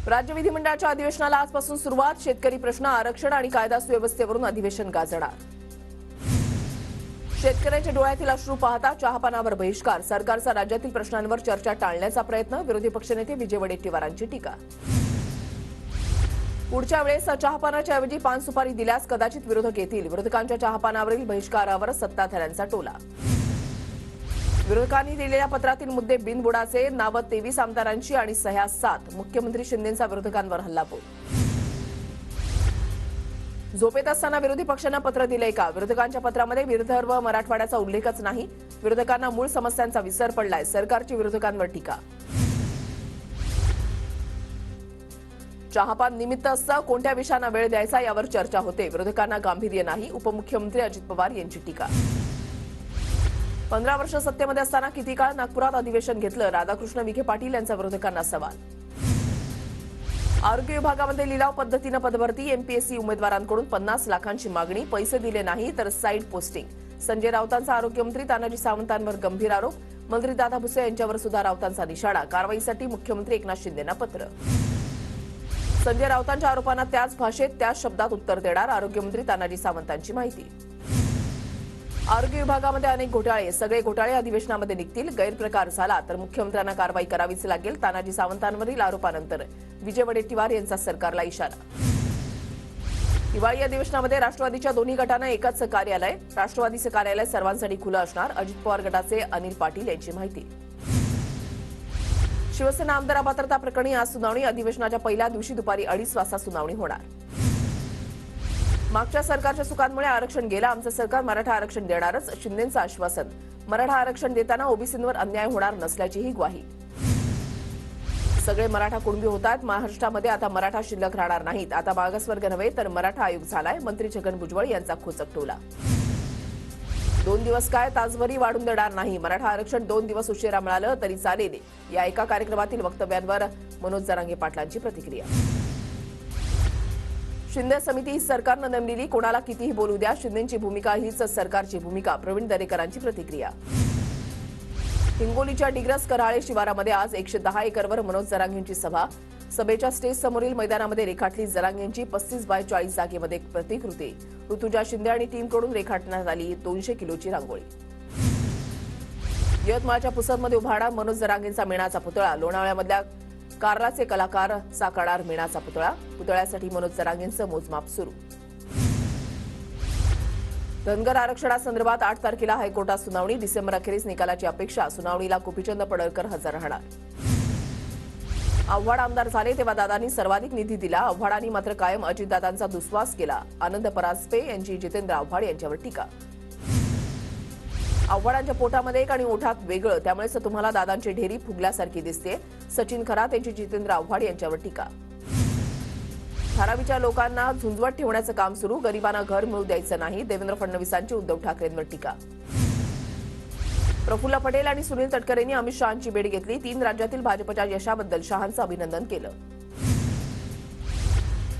राज्य विधिमंडळाच्या अधिवेशनाला आजपासून सुरुवात. शेतकरी प्रश्न, आरक्षण आणि कायदा सुव्यवस्थेवरून अधिवेशन गाजणार. शेतकऱ्यांच्या डोळ्यातील अश्रू पाहता चहापानावर बहिष्कार. सरकारचा राज्यातील प्रश्नांवर चर्चा टाळण्याचा प्रयत्न. विरोधी पक्षनेते विजय वडेट्टीवारांची टीका. पुढच्या वेळेस चहापानाच्या ऐवजी पान सुपारी दिल्यास कदाचित विरोधक येतील. विरोधकांच्या चहापानावरील बहिष्कारावर सत्ताधाऱ्यांचा टोला. विरोधकांनी दिलेल्या पत्रातील मुद्दे बिनबुडाचे. नावं 23 आमदारांची आणि सह्या 7. मुख्यमंत्री शिंदेंचा विरोधकांवर हल्लाबोल. झोपेत असताना विरोधी पक्षांना पत्र दिलंय का? विरोधकांच्या पत्रामध्ये विदर्भ मराठवाड्याचा उल्लेखच नाही. विरोधकांना मूळ समस्यांचा विसर पडलाय. सरकारची विरोधकांवर टीका. चहापान निमित्त असतं, कोणत्या विषयांना वेळ द्यायचा यावर चर्चा होते. विरोधकांना गांभीर्य नाही. उपमुख्यमंत्री अजित पवार यांची टीका. 15 वर्ष सत्तेमध्ये असताना किती काळ नागपुरात अधिवेशन घेतलं? राधाकृष्ण विखे पाटील यांचा विरोधकांना सवाल. आरोग्य विभागामध्ये लिलाव पद्धतीनं पदभरती. एमपीएससी उमेदवारांकडून 50 लाखांची मागणी. पैसे दिले नाही तर साईड पोस्टिंग. संजय राऊतांचा आरोग्यमंत्री तानाजी सावंतांवर गंभीर आरोप. मंत्री दादा भुसे यांच्यावर सुद्धा राऊतांचा निशाणा. कारवाईसाठी मुख्यमंत्री एकनाथ शिंदेंना पत्र. संजय राऊतांच्या आरोपांना त्याच भाषेत त्याच शब्दात उत्तर देणार. आरोग्यमंत्री तानाजी सावंतांची माहिती. आरोग्य विभागामध्ये अनेक घोटाळे. सगळे घोटाळे अधिवेशनामध्ये निघतील. गैरप्रकार झाला तर मुख्यमंत्र्यांना कारवाई करावीच लागेल. तानाजी सावंतांवरील आरोपानंतर विजय वडेट्टीवार यांचा सरकारला इशारा. हिवाळी अधिवेशनामध्ये राष्ट्रवादीच्या दोन्ही गटांना एकच कार्यालय. राष्ट्रवादीचे कार्यालय सर्वांसाठी खुलं असणार. अजित पवार गटाचे अनिल पाटील यांची माहिती. शिवसेना आमदार अपात्रता प्रकरणी आज सुनावणी. अधिवेशनाच्या पहिल्या दिवशी दुपारी 2:30 वाजता सुनावणी होणार. मागच्या सरकारच्या चुकांमुळे आरक्षण गेलं. आमचं सरकार मराठा आरक्षण देणारच. शिंदेंचं आश्वासन. मराठा आरक्षण देताना ओबीसींवर अन्याय होणार नसल्याचीही ग्वाही. सगळे मराठा कुणबी होतात. महाराष्ट्रामध्ये आता मराठा शिल्लक राहणार नाहीत. आता मागासवर्ग नव्हे तर मराठा आयोग झालाय. मंत्री छगन भुजबळ यांचा खोचक टोला. 2 दिवस काय, तासभरही वाढून देणार नाही. मराठा आरक्षण 2 दिवस उशिरा मिळालं तरी चालेल. या एका कार्यक्रमातील वक्तव्यांवर मनोज जरांगे पाटलांची प्रतिक्रिया. शिंदे समिती ही सरकारनं नेमलेली. कोणाला कितीही बोलू द्या. शिंदेंची भूमिका हीच सरकारची भूमिका. प्रवीण दरेकरांची प्रतिक्रिया. हिंगोलीच्या डिग्रस कराळे शिवारामध्ये आज 110 एकरवर मनोज जरांगेंची सभा. सभेच्या स्टेज समोरील मैदानामध्ये रेखाटली जरांगेंची 35x40 जागेमध्ये प्रतिकृती. ऋतुजा शिंदे आणि टीमकडून रेखाटण्यात आली 200 किलोची रांगोळी. यवतमाळच्या पुसदमध्ये उभारणार मनोज जरांगेंचा मेणाचा पुतळा. लोणावळ्यामधल्या कारलाचे कलाकार साकारणार मेणाचा पुतळा. पुतळ्यासाठी मनोज जरांगेंचं मोजमाप सुरू. धनगर आरक्षणासंदर्भात 8 तारखेला हायकोर्टात सुनावणी. डिसेंबर अखेरीस निकालाची अपेक्षा. सुनावणीला गोपीचंद पडळकर हजर राहणार. आव्हाड आमदार झाले तेव्हा दादांनी सर्वाधिक निधी दिला. आव्हाडांनी मात्र कायम अजितदादांचा दुस्वास केला. आनंद परांजपे यांची जितेंद्र आव्हाड यांच्यावर टीका. आव्हाडांच्या पोटामध्ये एक आणि ओठात वेगळं, त्यामुळेच तुम्हाला दादांची ढेरी फुगल्यासारखी दिसते. सचिन खरात यांची जितेंद्र आव्हाड यांच्यावर टीका. धारावीच्या लोकांना झुंजवत ठेवण्याचं काम सुरू. गरिबांना घर मिळू द्यायचं नाही. देवेंद्र फडणवीसांची उद्धव ठाकरेंवर टीका. प्रफुल्ल पटेल आणि सुनील तटकरेंनी अमित शहांची भेट घेतली. 3 राज्यातील भाजपच्या यशाबद्दल शहांचं अभिनंदन केलं.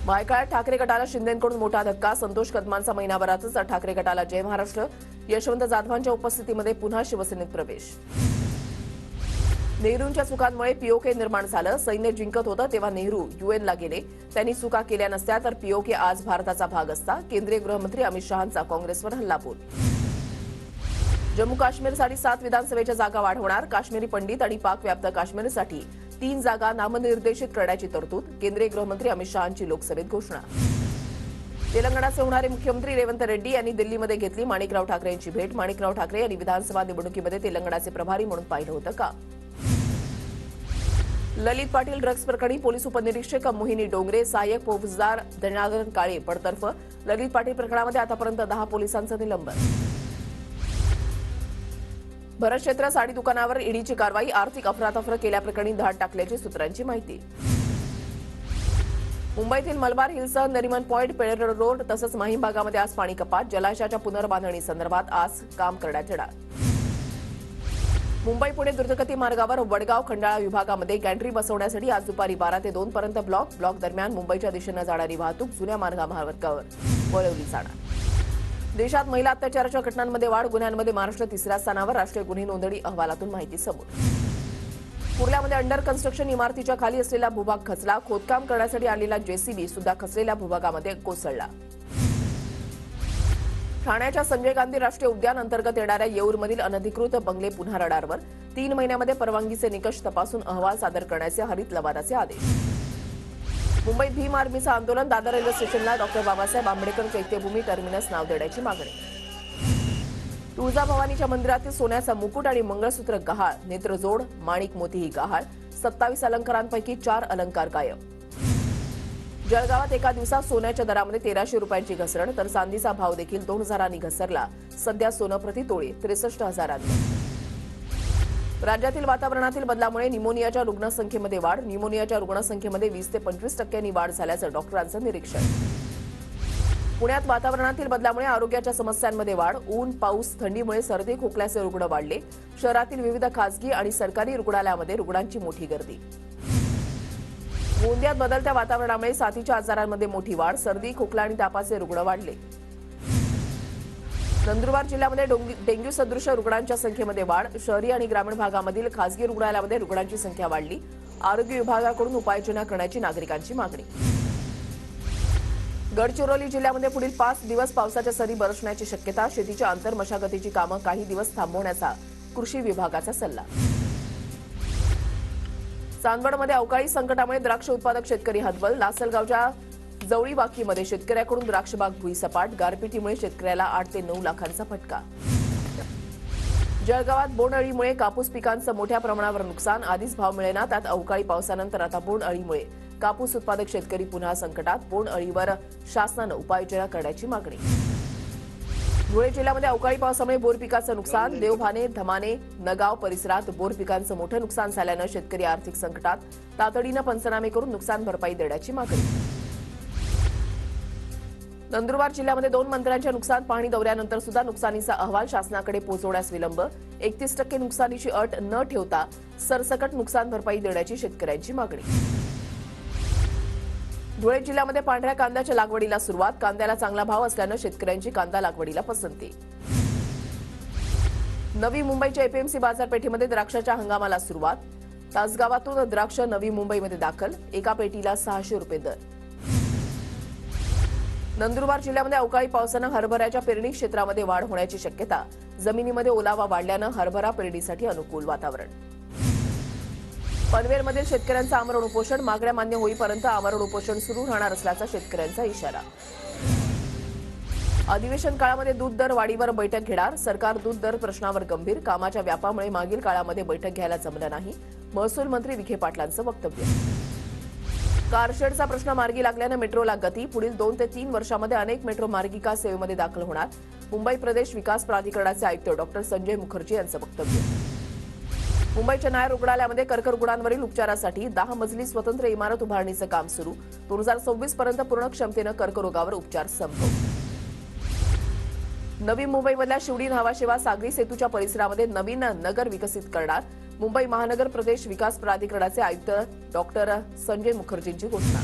भायखळ्यात ठाकरे गटाला शिंदेंकडून मोठा धक्का. संतोष कदमांचा महिनाभरातच ठाकरे गटाला जय महाराष्ट्र. यशवंत जाधवांच्या उपस्थितीमध्ये पुन्हा शिवसेनेत प्रवेश. नेहरूंच्या चुकांमुळे पीओके निर्माण झालं. सैन्य जिंकत होतं तेव्हा नेहरू यूएनला गेले. त्यांनी चुका केल्या नसत्या तर पीओके आज भारताचा भाग असता. केंद्रीय गृहमंत्री अमित शहांचा काँग्रेसवर हल्लाबोल. जम्मू काश्मीरसाठी 7 विधानसभेच्या जागा वाढवणार. काश्मीरी पंडित आणि पाकव्याप्त काश्मीरसाठी 3 जागा नामनिर्देशित करण्याची तरतूद. केंद्रीय गृहमंत्री अमित शहांची लोकसभेत घोषणा. तेलंगणाचे होणारे मुख्यमंत्री रेवंत रेड्डी यांनी दिल्लीमध्ये घेतली माणिकराव ठाकरे यांची भेट. माणिकराव ठाकरे यांनी विधानसभा निवडणुकीमध्ये तेलंगणाचे प्रभारी म्हणून पाहिलं होतं का? ललित पाटील ड्रग्ज प्रकरणी पोलीस उपनिरीक्षक मोहिनी डोंगरे, सहाय्यक फौजदार धनार्दन काळे बडतर्फ. ललित पाटील प्रकरणामध्ये आतापर्यंत 10 पोलिसांचं निलंबन. भरत क्षेत्र साडी दुकानावर ईडीची कारवाई. आर्थिक अफरातफर केल्याप्रकरणी धाड टाकल्याची सूत्रांची माहिती. मुंबईतील मलबार हिल्ससह नरिमन पॉइंट, पेळर रोड तसंच माहीम भागामध्ये आज पाणी कपात. जलाशयाच्या पुनर्बांधणी संदर्भात आज काम करण्यात येणार. मुंबई पुणे द्रुतगती मार्गावर वडगाव खंडाळा विभागामध्ये गॅन्ट्री बसवण्यासाठी आज दुपारी 12 ते 2 पर्यंत ब्लॉक दरम्यान मुंबईच्या दिशेनं जाणारी वाहतूक जुन्या मार्गावर वळवली जाणार. देशात महिला अत्याचाराच्या घटनांमध्ये वाढ. गुन्ह्यांमध्ये महाराष्ट्र 3ऱ्या स्थानावर. राष्ट्रीय गुन्हे नोंदणी अहवालातून माहिती समोर. कुर्ल्यामध्ये अंडर कन्स्ट्रक्शन इमारतीच्या खाली असलेला भूभाग खचला. खोदकाम करण्यासाठी आलेला जेसीबी सुद्धा खचलेल्या भूभागामध्ये कोसळला. ठाण्याच्या संजय गांधी राष्ट्रीय उद्यान अंतर्गत येणाऱ्या येऊरमधील अनधिकृत बंगले पुन्हा रडारवर. 3 महिन्यामध्ये परवानगीचे निकष तपासून अहवाल सादर करण्याचे हरित लवादाचे आदेश. मुंबईत भीम आर्मीचं आंदोलन. दादर रेल्वे स्टेशनला डॉ. बाबासाहेब आंबेडकर चैत्यभूमी टर्मिनस नाव देण्याची मागणी. तुळजाभवानीच्या मंदिरातील सोन्याचा मुकुट आणि मंगळसूत्र गहाळ. नेत्रजोड, माणिक मोतीही गहाळ. 27 अलंकारांपैकी 4 अलंकार गायब. जळगावात एका दिवसात सोन्याच्या दरामध्ये 1300 रुपयांची घसरण, तर चांदीचा भाव देखील 2000 घसरला. सध्या सोनं प्रति तोळे 63,000. राज्यातील वातावरणातील बदलामुळे निमोनियाच्या रुग्णसंख्येमध्ये वाढ. निमोनियाच्या रुग्णसंख्येमध्ये 20 ते 25% वाढ झाल्याचं डॉक्टरांचं निरीक्षण. पुण्यात वातावरणातील बदलामुळे आरोग्याच्या समस्यांमध्ये वाढ. ऊन, पाऊस, थंडीमुळे सर्दी खोकल्याचे रुग्ण वाढले. शहरातील विविध खासगी आणि सरकारी रुग्णालयामध्ये रुग्णांची मोठी गर्दी. गोंदियात बदलत्या वातावरणामुळे साथीच्या आजारांमध्ये मोठी वाढ. सर्दी, खोकला आणि तापाचे रुग्ण वाढले. नंदुरबार जिल्ह्यामध्ये डेंग्यू सदृश रुग्णांच्या संख्येमध्ये वाढ. शहरी आणि ग्रामीण भागामधील खासगी रुग्णालयामध्ये रुग्णांची संख्या वाढली. आरोग्य विभागाकडून उपाययोजना करण्याची नागरिकांची मागणी. गडचिरोली जिल्ह्यामध्ये पुढील 5 दिवस पावसाच्या सरी बरसण्याची शक्यता. शेतीच्या आंतर मशागतीची कामं काही दिवस थांबवण्याचा कृषी विभागाचा सल्ला. चांदवडमध्ये अवकाळी संकटामुळे द्राक्ष उत्पादक शेतकरी हतबल. लासलगावच्या जवळीवाकीमध्ये शेतकऱ्याकडून द्राक्षबाग भुईसपाट. गारपिटीमुळे शेतकऱ्याला 8 ते 9 लाखांचा फटका. जळगावात बोंडअळीमुळे कापूस पिकांचं मोठ्या प्रमाणावर नुकसान. आधीच भाव मिळेना, त्यात अवकाळी पावसानंतर आता बोंडअळीमुळे कापूस उत्पादक शेतकरी पुन्हा संकटात. बोंडअळीवर शासनानं उपाययोजना करण्याची मागणी. धुळे जिल्ह्यामध्ये अवकाळी पावसामुळे बोर पिकाचं नुकसान. देवभाने, धमाने, नगाव परिसरात बोर पिकांचं मोठं नुकसान झाल्यानं शेतकरी आर्थिक संकटात. तातडीनं पंचनामे करून नुकसान भरपाई देण्याची मागणी. नंदुरबार जिल्ह्यामध्ये 2 मंत्र्यांच्या नुकसान पाहणी दौऱ्यानंतर सुद्धा नुकसानीचा अहवाल शासनाकडे पोहोचवण्यास विलंब. 31% नुकसानीची अट न ठेवता सरसकट नुकसान भरपाई देण्याची शेतकऱ्यांची मागणी. धुळे जिल्ह्यामध्ये पांढऱ्या कांद्याच्या लागवडीला सुरुवात. कांद्याला चांगला भाव असल्यानं शेतकऱ्यांची कांदा लागवडीला पसंती. नवी मुंबईच्या एपीएमसी बाजारपेठेमध्ये द्राक्षाच्या हंगामाला सुरुवात. तासगावातून द्राक्ष नवी मुंबईमध्ये दाखल. एका पेटीला 600 रुपये दर. नंदुरबार जिल्ह्यामध्ये अवकाळी पावसानं हरभऱ्याच्या पेरणी क्षेत्रामध्ये वाढ होण्याची शक्यता. जमिनीमध्ये ओलावा वाढल्यानं हरभरा पेरणीसाठी अनुकूल वातावरण. पनवेलमधील शेतकऱ्यांचं आमरण उपोषण. मागण्या मान्य होईपर्यंत आमरण उपोषण सुरू राहणार असल्याचा शेतकऱ्यांचा इशारा. अधिवेशन काळामध्ये दूध दर वाढीवर बैठक घेणार. सरकार दूध दर प्रश्नावर गंभीर. कामाच्या व्यापामुळे मागील काळामध्ये बैठक घ्यायला जमलं नाही. महसूल मंत्री विखे पाटलांचं वक्तव्य. कारशेडचा प्रश्न मार्गी लागल्यानं मेट्रोला गती. पुढील 2 ते 3 वर्षामध्ये अनेक मेट्रो मार्गिका सेवेमध्ये दाखल होणार. मुंबई प्रदेश विकास प्राधिकरणाचे आयुक्त डॉ. संजय मुखर्जी यांचं वक्तव्य. मुंबईच्या नायर रुग्णालयामध्ये कर्करुग्णांवरील उपचारासाठी 10 मजली स्वतंत्र इमारत उभारणीचं काम सुरू. 2026 पर्यंत पूर्ण क्षमतेनं कर्करोगावर उपचार संभव. नवी मुंबईमधल्या शिवडी न्हावाशेवा सागरी सेतूच्या परिसरामध्ये नवीन नगर विकसित करणार. मुंबई महानगर प्रदेश विकास प्राधिकरणाचे आयुक्त डॉ. संजय मुखर्जींची घोषणा.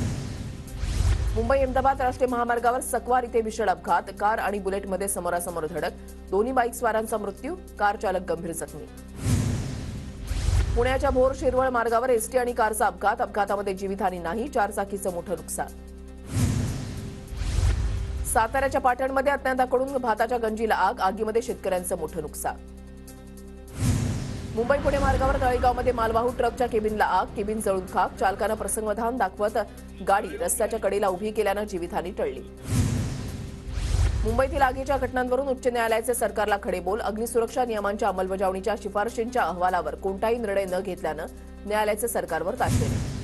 मुंबई अहमदाबाद राष्ट्रीय महामार्गावर सकवार इथे भीषण अपघात. कार आणि बुलेटमध्ये समोरासमोर धडक. दोन्ही बाईक स्वारांचा मृत्यू. कार चालक गंभीर जखमी. पुण्याच्या भोर शिरवळ मार्गावर एसटी आणि कारचा अपघात. अपघातामध्ये जीवितहानी नाही. 4 चाकीचं मोठं नुकसान. साताऱ्याच्या पाटणमध्ये अज्ञाताकडून भाताच्या गंजीला आग. आगीमध्ये शेतकऱ्यांचं मोठं नुकसान. मुंबई पुणे मार्गावर तळेगावमध्ये मालवाहू ट्रकच्या केबिनला आग. केबिन जळून खाक. चालकानं प्रसंगवधान दाखवत गाडी रस्त्याच्या कडेला उभी केल्यानं जीवितहानी टळली. मुंबईतील आगीच्या घटनांवरून उच्च न्यायालयाचे सरकारला खडेबोल. अग्निसुरक्षा नियमांच्या अंमलबजावणीच्या शिफारशींच्या अहवालावर कोणताही निर्णय न घेतल्यानं न्यायालयाचे सरकारवर ताशेरे.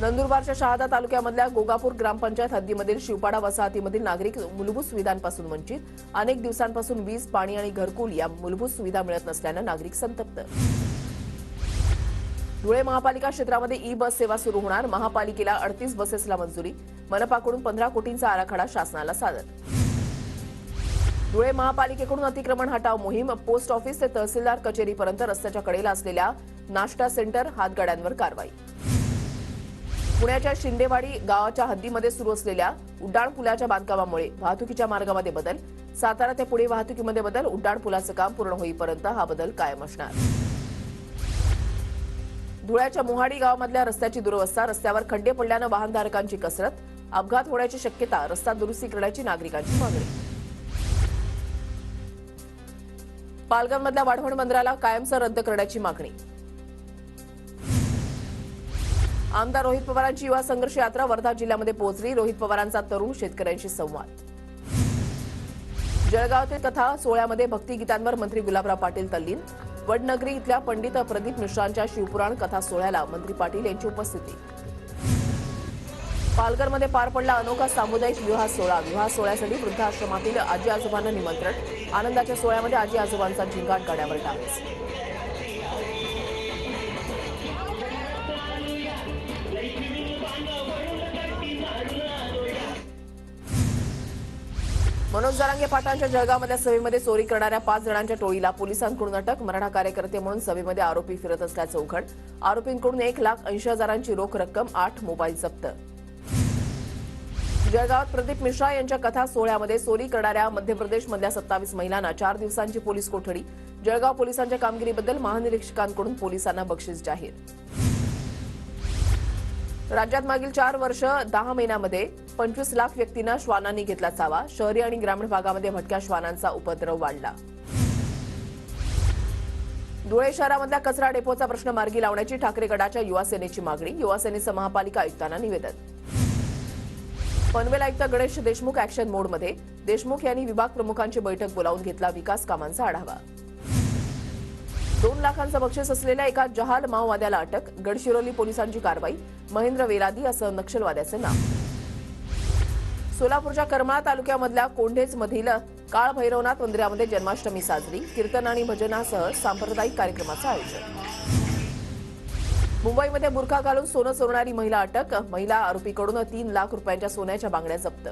नंदुरबारच्या शहादा तालुक्यामधल्या गोगापूर ग्रामपंचायत हद्दीमधील शिवपाडा वसाहतीमधील नागरिक मूलभूत सुविधांपासून वंचित. अनेक दिवसांपासून वीज, पाणी आणि घरकुल या मूलभूत सुविधा मिळत नसल्यानं नागरिक संतप्त. धुळे महापालिका क्षेत्रामध्ये ई बस सेवा सुरू होणार. महापालिकेला 38 बसेसला मंजुरी. मनपाकडून 15 कोटींचा आराखडा शासनाला सादर. धुळे महापालिकेकडून अतिक्रमण हटाव मोहीम. पोस्ट ऑफिस ते तहसीलदार कचेरीपर्यंत रस्त्याच्या कडेला असलेल्या नाश्ता सेंटर, हातगाड्यांवर कारवाई. पुण्याच्या शिंदेवाडी गावाच्या हद्दीमध्ये सुरू असलेल्या उड्डाणपुलाच्या बांधकामामुळे वाहतुकीच्या मार्गामध्ये बदल. सातारा ते पुणे वाहतुकीमध्ये बदल. उड्डाणपुलाचं काम पूर्ण होईपर्यंत हा बदल कायम असणार. धुळ्याच्या मोहाडी गावामधल्या रस्त्याची दुरवस्था, रस्त्यावर खड्डे पडल्यानं वाहनधारकांची कसरत, अपघात होण्याची शक्यता, रस्ता दुरुस्ती करण्याची नागरिकांची मागणी. पालघरमधल्या वाढवण बंदराला कायमचं रद्द करण्याची मागणी. आमदार रोहित पवारांची युवा संघर्ष यात्रा वर्धा जिल्ह्यामध्ये पोहोचली. रोहित पवारांचा तरुण शेतकऱ्यांशी संवाद. जळगावातील कथा सोहळ्यामध्ये भक्तिगीतांवर मंत्री गुलाबराव पाटील तल्लीन. वडनगरी इथल्या पंडित प्रदीप मिश्रांच्या शिवपुराण कथा सोहळ्याला मंत्री पाटील यांची उपस्थिती. पालघरमध्ये पार पडला अनोखा सामुदायिक विवाह सोहळा. विवाह सोहळ्यासाठी वृद्धाश्रमातील आजी आजोबांना निमंत्रण. आनंदाच्या सोहळ्यामध्ये आजी आजोबांचा झिंगाट गाड्यावर डान्स. मनोज जरांगे पाटलांच्या जळगावमधल्या सभेमध्ये चोरी करणाऱ्या 5 जणांच्या टोळीला पोलिसांकडून अटक. मराठा कार्यकर्ते म्हणून सभेमध्ये आरोपी फिरत असल्याचं उघड. आरोपींकडून 1,80,000ची रोख रक्कम, 8 मोबाईल जप्त. जळगावात प्रदीप मिश्रा यांच्या कथा सोहळ्यामध्ये चोरी करणाऱ्या मध्य प्रदेशमधल्या 27 महिलांना 4 दिवसांची पोलीस कोठडी. जळगाव पोलिसांच्या कामगिरीबद्दल महानिरीक्षकांकडून पोलिसांना बक्षीस जाहीर. राज्यात मागील 4 वर्ष 10 महिन्यामध्ये 25 लाख व्यक्तींना श्वानांनी घेतला चावा. शहरी आणि ग्रामीण भागामध्ये भटक्या श्वानांचा उपद्रव वाढला. धुळे शहरामधल्या कचरा डेपोचा प्रश्न मार्गी लावण्याची ठाकरे गटाच्या युवासेनेची मागणी. युवासेनेचं महापालिका आयुक्तांना निवेदन. पनवेल आयुक्त गणेश देशमुख ऍक्शन मोडमध्ये. देशमुख यांनी विभाग प्रमुखांची बैठक बोलावून घेतला विकास कामांचा आढावा. 2 लाखांचं बक्षीस असलेल्या एका जहाल माओवाद्याला अटक. गडचिरोली पोलिसांची कारवाई. महेंद्र वेलादी असं नक्षलवाद्याचं नाव. सोलापूरच्या करमाळा तालुक्यामधल्या कोंढेजमधील काळ भैरवनाथ मंदिरामध्ये जन्माष्टमी साजरी. कीर्तन आणि भजनासह सांप्रदायिक कार्यक्रमाचं आयोजन. मुंबईमध्ये बुरखा घालून सोनं चोरणारी महिला अटक. महिला आरोपीकडून 3 लाख रुपयांच्या सोन्याच्या बांगड्या जप्त.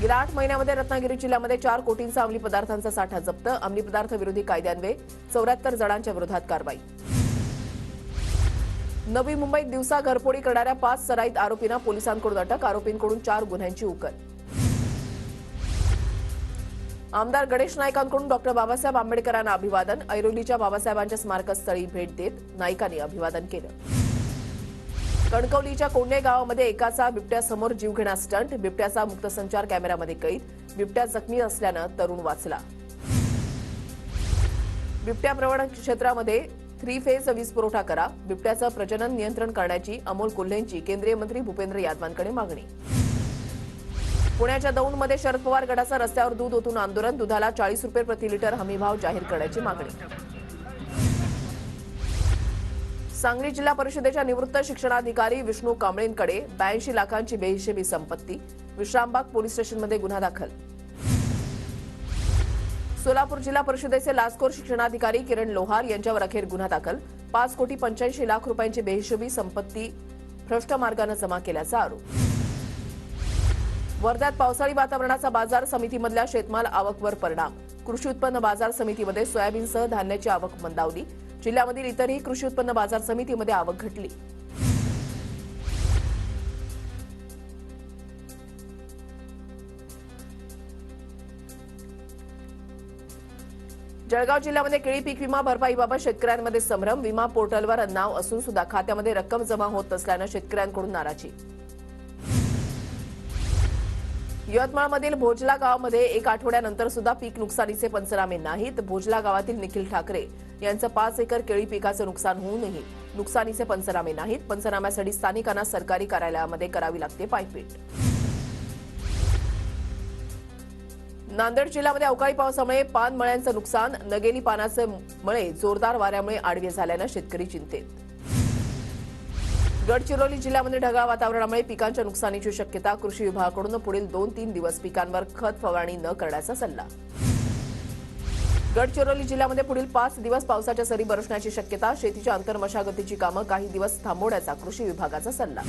गेल्या 8 महिन्यामध्ये रत्नागिरी जिल्ह्यामध्ये 4 कोटींचा अंमली पदार्थांचा साठा जप्त. अंमली पदार्थ विरोधी कायद्यान्वये 74 जणांच्या विरोधात कारवाई. नवी मुंबईत दिवसा घरफोडी करणाऱ्या 5 सराईत आरोपींना पोलिसांकडून अटक. आरोपींकडून 4 गुन्ह्यांची उकल. आमदार गणेश नाईकांकडून डॉक्टर बाबासाहेब आंबेडकरांना अभिवादन. ऐरोलीच्या बाबासाहेबांच्या स्मारकस्थळी भेट देत नाईकांनी अभिवादन केलं. कणकवलीच्या कोंढे गावामध्ये एकाचा बिबट्यासमोर जीवघेणा स्टंट. बिबट्याचा मुक्तसंचार कॅमेऱ्यामध्ये कैद. बिबट्या जखमी असल्यानं तरुण वाचला. बिबट्या प्रवण क्षेत्रामध्ये 3 फेज वीज पुरवठा करा. बिबट्याचं प्रजनन नियंत्रण करण्याची अमोल कोल्हेंची केंद्रीय मंत्री भूपेंद्र यादवांकडे मागणी. पुण्याच्या दौंडमध्ये शरद पवार गटाचं रस्त्यावर दूध ओतून आंदोलन. दुधाला 40 रुपये प्रति लिटर हमीभाव जाहीर करण्याची मागणी. सांगली जिल्हा परिषदेच्या निवृत्त शिक्षणाधिकारी विष्णू कांबळेंकडे 82 लाखांची बेहिशेबी संपत्ती. विश्रामबाग पोलीस स्टेशनमध्ये गुन्हा दाखल. सोलापूर जिल्हा परिषदेचे लाचखोर शिक्षणाधिकारी किरण लोहार यांच्यावर अखेर गुन्हा दाखल. 5,85,00,000 रुपयांची बेहिशेबी संपत्ती भ्रष्ट मार्गाने जमा केल्याचा आरोप. वर्ध्यात पावसाळी वातावरणाचा बाजार समितीमधल्या शेतमाल आवकवर परिणाम. कृषी उत्पन्न बाजार समितीमध्ये सोयाबीनसह धान्याची आवक मंदावली. जिल्ह्यामधील इतरही कृषी उत्पन्न बाजार समितीमध्ये आवक घटली. जळगाव जिल्ह्यामध्ये केळी पीक विमा भरपाईबाबत शेतकऱ्यांमध्ये संभ्रम. विमा पोर्टलवर नाव असून सुद्धा खात्यामध्ये रक्कम जमा होत नसल्यानं शेतकऱ्यांकडून नाराजी. यवतमाळमधील भोजला गावामध्ये 1 आठवड्यानंतर सुद्धा पीक नुकसानीचे पंचनामे नाहीत. भोजला गावातील निखिल ठाकरे यांचं 5 एकर केळी पिकाचं नुकसान होऊनही नुकसानीचे पंचनामे नाहीत. पंचनाम्यासाठी स्थानिकांना सरकारी कार्यालयामध्ये करावी लागते पायपीट. नांदेड जिल्ह्यामध्ये अवकाळी पावसामुळे पान मळ्यांचं नुकसान. नगेली पानाचे मळे जोरदार वाऱ्यामुळे आडवे झाल्यानं शेतकरी चिंतेत. गडचिरोली जिल्ह्यामध्ये ढगाळ वातावरणामुळे पिकांच्या नुकसानीची शक्यता. कृषी विभागाकडून पुढील 2-3 दिवस पिकांवर खत फवारणी न करण्याचा सल्ला. गडचिरोली जिल्ह्यामध्ये पुढील 5 दिवस पावसाच्या सरी बरसण्याची शक्यता. शेतीच्या आंतरमशागतीची कामं काही दिवस थांबवण्याचा कृषी विभागाचा सल्ला.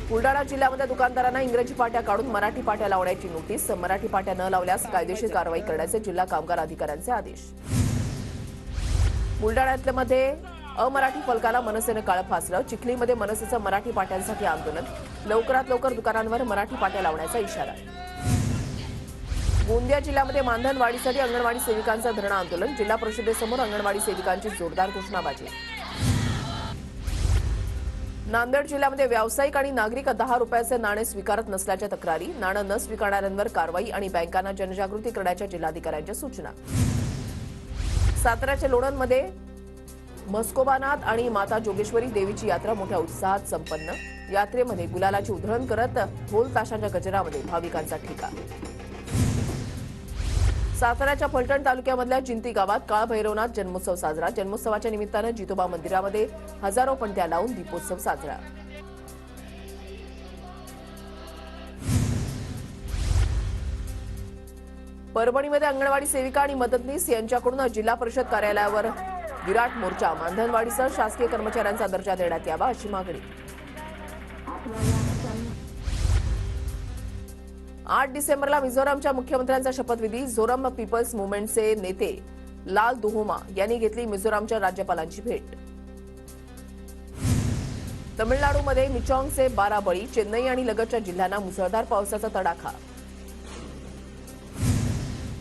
बुलडाणा जिल्ह्यामध्ये दुकानदारांना इंग्रजी पाट्या काढून मराठी पाट्या लावण्याची नोटीस. मराठी पाट्या न लावल्यास कायदेशीर कारवाई करण्याचे जिल्हा कामगार अधिकाऱ्यांचे आदेश. बुलडाण्यातमध्ये अमराठी फलकाला मनसेनं काळं फासलं. चिखलीमध्ये मनसेचं मराठी पाट्यांसाठी आंदोलन. लवकरात लवकर दुकानांवर मराठी पाट्या लावण्याचा इशारा. गोंदिया जिल्ह्यामध्ये मानधनवाढीसाठी अंगणवाडी सेविकांचं धरणं आंदोलन. जिल्हा परिषदेसमोर अंगणवाडी सेविकांची जोरदार घोषणाबाजी. नांदेड जिल्ह्यामध्ये व्यावसायिक आणि नागरिक 10 रुपयाचे नाणे स्वीकारत नसल्याच्या तक्रारी. नाणं न स्वीकारणाऱ्यांवर कारवाई आणि बँकांना जनजागृती करण्याच्या जिल्हाधिकाऱ्यांच्या सूचना. साताऱ्याच्या लोणंदमध्ये म्हस्कोबानाथ आणि माता जोगेश्वरी देवीची यात्रा मोठ्या उत्साहात संपन्न. यात्रेमध्ये गुलालाची उधळण करत ढोल ताशाच्या गजरामध्ये भाविकांचा ठिका. साताऱ्याच्या फलटण तालुक्यामधल्या जिंती गावात काळभैरवनाथ जन्मोत्सव साजरा. जन्मोत्सवाच्या निमित्तानं जितोबा मंदिरामध्ये हजारो पणत्या लावून दीपोत्सव साजरा. परभणीमध्ये अंगणवाडी सेविका आणि मदतनीस यांच्याकडून जिल्हा परिषद कार्यालयावर विराट मोर्चा. मानधनवाढीसह शासकीय कर्मचाऱ्यांचा दर्जा देण्यात यावा अशी मागणी. 8 डिसेंबरला मिझोरामच्या मुख्यमंत्र्यांचा शपथविधी. झोरम पीपल्स मुव्हमेंटचे नेते लाल दुहोमा यांनी घेतली मिझोरामच्या राज्यपालांची भेट. तमिळनाडूमध्ये मिचॉंगचे 12 बळी. चेन्नई आणि लगतच्या जिल्ह्यांना मुसळधार पावसाचा तडाखा.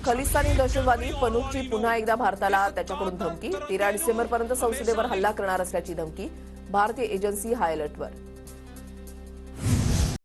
खलिस्तानी दहशतवादी पनुची पुन्हा एकदा भारताला त्याच्याकडून धमकी. 13 डिसेंबरपर्यंत संसदेवर हल्ला करणार असल्याची धमकी. भारतीय एजन्सी हाय अलर्टवर.